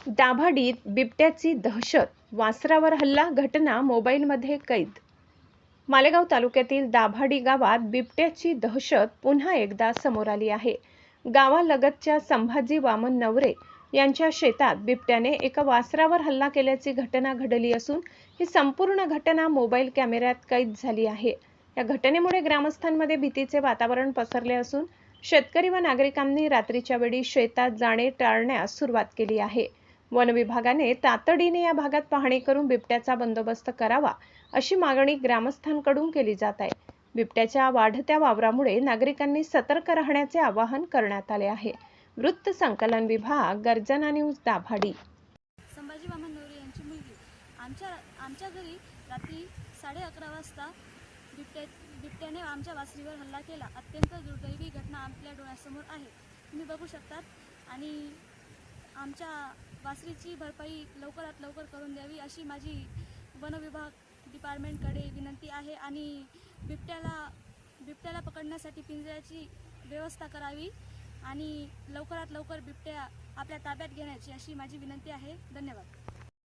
दाभाडीत बिबट्याची दहशत, वासरावर हल्ला, घटना मोबाईलमध्ये कैद. मालेगाव तालुक्यातील दाभाडी गावात बिबट्याची दहशत पुन्हा एकदा समोर आली आहे. गावालगतच्या संभाजी वामन नवरे यांच्या शेतात बिबट्याने एका वासरावर हल्ला केल्याची घटना घडली असून ही संपूर्ण घटना मोबाईल कॅमेऱ्यात कैद झाली आहे. या घटनेमुळे ग्रामस्थांमध्ये भीतीचे वातावरण पसरले असून शेतकरी व नागरिकांनी रात्रीच्या वेळी शेतात जाणे टाळण्यास सुरुवात केली आहे. वन विभागाने तातडीने या भागात पाहणी करून बिबट्याचा बंदोबस्त करावा अशी मागणी ग्रामस्थांकडून केली जात आहे. बिबट्याच्या वाढत्या वावरामुळे नागरिकांनी सतर्क राहण्याचे आवाहन करण्यात आले आहे. वृत्त संकलन विभाग, गर्जना न्यूज, दाभाडी. संभाजी वामन नवरे यांची मुलगी आमच्या घरी रात्री 11:30 वाजता बिबट्याने आमच्या वासरीवर हल्ला केला. अत्यंत दुर्दैवी घटना आपल्या डोळ्यासमोर आहे, तुम्ही बघू शकतात. आणि आमच्या वासरीची भरपाई लवकरात लवकर करून द्यावी अशी माझी वन विभाग डिपार्टमेंटकडे विनंती आहे. आणि बिबट्याला पकडण्यासाठी पिंजऱ्याची व्यवस्था करावी आणि लवकरात लवकर बिबट्या आपल्या ताब्यात घेण्याची अशी माझी विनंती आहे. धन्यवाद.